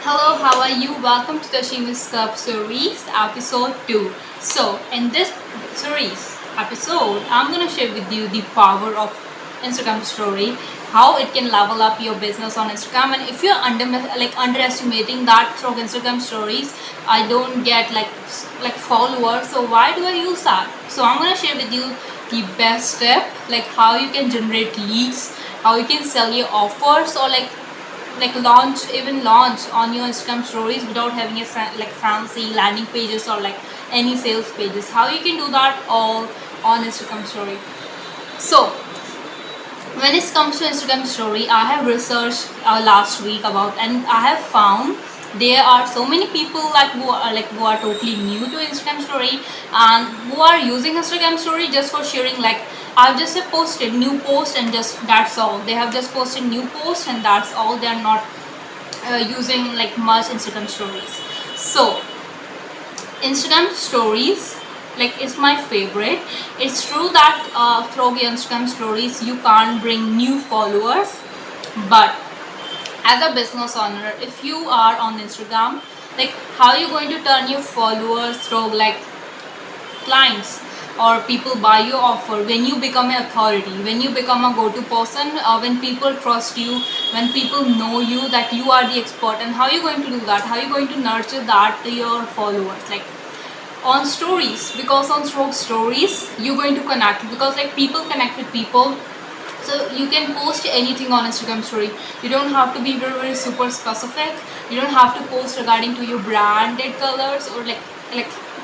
Hello, how are you? Welcome to the Shima's Club series, episode 2. So, in this series episode, I'm gonna share with you the power of Instagram story, how it can level up your business on Instagram, and if you're underestimating that through Instagram stories, I don't get like followers. So why do I use that? So I'm gonna share with you the best step, like how you can generate leads, how you can sell your offers, or like launch on your Instagram stories without having a fancy landing pages or like any sales pages. How you can do that all on Instagram story. So when it comes to Instagram story, I have researched last week about, and I have found there are so many people who are totally new to Instagram story and who are using Instagram story just for sharing, like I've just posted new post and just that's all. They have just posted new post and that's all. They are not using like much Instagram stories. So Instagram stories like is my favorite. It's true that through Instagram stories you can't bring new followers, but as a business owner, if you are on Instagram, like how are you going to turn your followers through like clients or people buy your offer? When you become an authority, when you become a go-to person, when people trust you, when people know you that you are the expert, and how are you going to do that? How are you going to nurture that to your followers? Like on stories, because on stories you're going to connect, because like people connect with people. So you can post anything on Instagram story. You don't have to be very super specific. You don't have to post regarding to your branded colors or like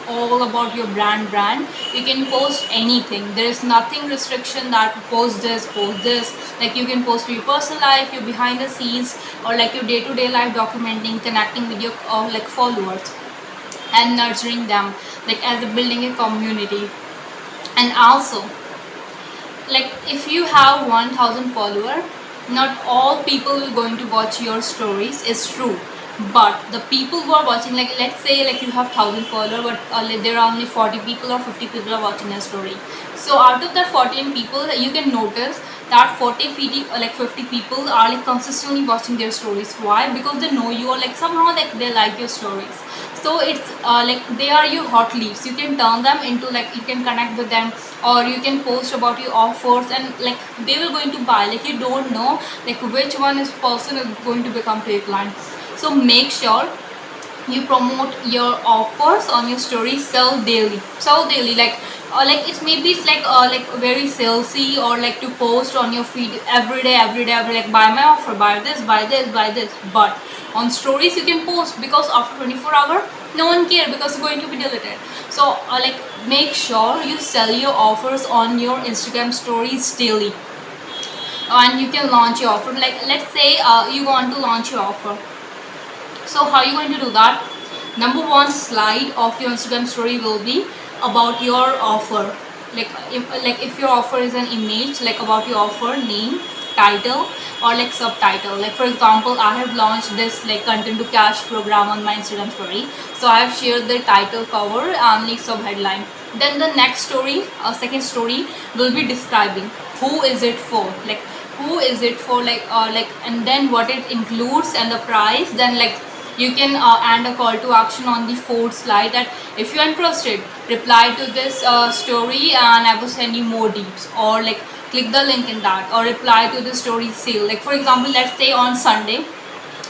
all about your brand. You can post anything. There is nothing restriction that post this. Like you can post your personal life, your behind the scenes, or like your day-to-day life documenting, connecting with your like followers and nurturing them, like as a building a community. And also, like if you have 1000 follower, not all people are going to watch your stories, it's true, but the people who are watching, like let's say like you have 1000 follower, but there are only 40 people or 50 people are watching your story. So out of that 14 people, you can notice that 40 50 or like 50 people are like consistently watching their stories. Why? Because they know you, or like somehow like they like your stories. So it's like they are your hot leads. You can turn them into, like you can connect with them, or you can post about your offers, and like they will going to buy. Like you don't know like which one is person is going to become to your client. So make sure you promote your offers on your story. Sell daily, like it maybe it's like very salesy, or like to post on your feed every day, like buy my offer, buy this. But on stories you can post, because after 24 hour no one care, because it's going to be deleted. So like make sure you sell your offers on your Instagram stories daily, and you can launch your offer. Like let's say you want to launch your offer. So how are you going to do that? Number one slide of your Instagram story will be about your offer. Like if your offer is an image, like about your offer name, title, or like subtitle. Like for example, I have launched this like content to cash program on my Instagram story. So I have shared the title, cover, and like sub headline. Then the next story, second story will be describing who is it for, like who is it for, like and then what it includes and the price. Then like you can add a call to action on the fourth slide, that if you're interested, reply to this story and I will send you more deets, or like click the link in that, or reply to the story sale. Like for example, let's say on Sunday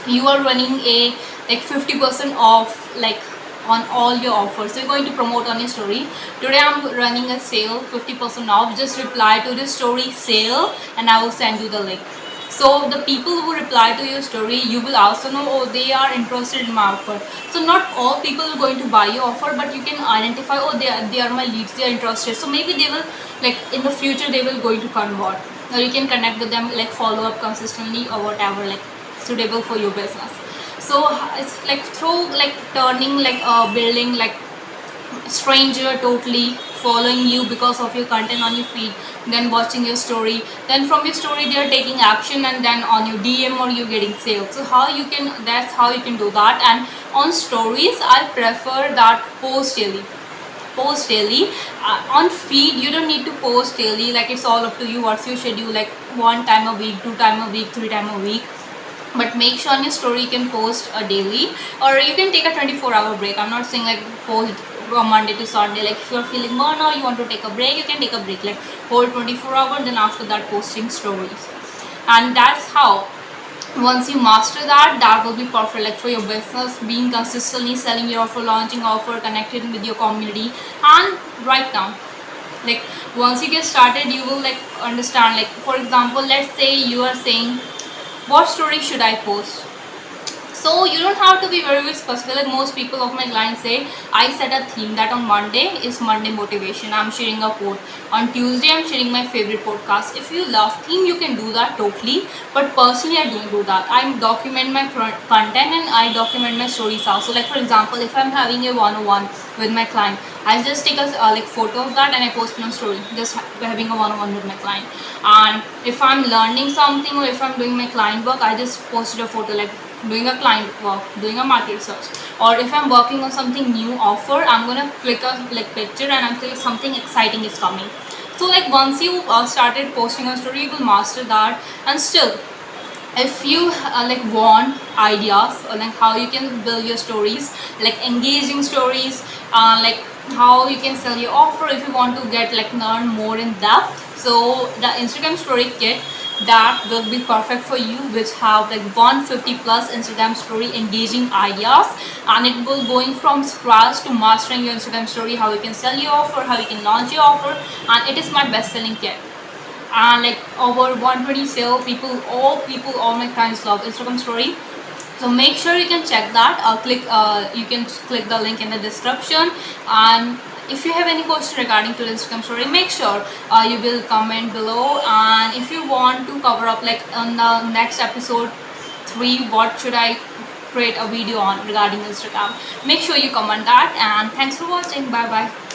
you are running a like 50% off, like on all your offers. So you're going to promote on your story, today I'm running a sale 50% off, just reply to the story sale and I will send you the link. So the people who reply to your story, you will also know, oh, they are interested in my offer. So not all people are going to buy your offer, but you can identify, oh, they are my leads, they are interested. So maybe they will, like in the future they will going to convert, or you can connect with them, like follow up consistently or whatever, like suitable for your business. So it's like through like turning, like building like stranger totally following you because of your content on your feed, then watching your story, then from your story they are taking action, and then on your DM or you're getting sales. So how you can, that's how you can do that. And on stories I prefer that post daily. On feed you don't need to post daily, like it's all up to you what's your schedule, like one time a week, two time a week, three time a week. but make sure on your story you can post a daily, or you can take a 24-hour break. I'm not saying like post from Monday to Sunday. Like if you're feeling burnout, you want to take a break, you can take a break, like whole 24 hours, then after that posting stories. And that's how, once you master that, that will be perfect like for your business, being consistently selling your offer, launching offer, connecting with your community. And right now, like once you get started, you will like understand, like for example, let's say you are saying what story should I post. So you don't have to be very, very specific. Like most people of my clients say, I set a theme that on Monday is Monday motivation, I'm sharing a quote. On Tuesday, I'm sharing my favorite podcast. If you love theme, you can do that totally. But personally, I don't do that. I document my content and I document my stories also. Like for example, if I'm having a one-on-one with my client, I just take a like photo of that and I post on a story, just having a one-on-one with my client. And if I'm learning something or if I'm doing my client work, I just posted a photo like doing a client work, doing a market research. Or if I'm working on something new offer, I'm gonna click a like picture and I'm saying something exciting is coming. So like once you started posting a story, you will master that. And still, if you like want ideas or like how you can build your stories, like engaging stories, like how you can sell your offer, if you want to get like learn more in depth, so the Instagram story kit, that will be perfect for you, which have like 150 plus Instagram story engaging ideas. And it will going from scratch to mastering your Instagram story, how you can sell your offer, how you can launch your offer. And it is my best selling kit, and like over 120 sale. All my clients love Instagram story. So make sure you can check that. You can click the link in the description. And if you have any question regarding to the Instagram story, make sure you will comment below. And if you want to cover up like on the next episode 3, what should I create a video on regarding Instagram, make sure you comment that. And thanks for watching. Bye bye.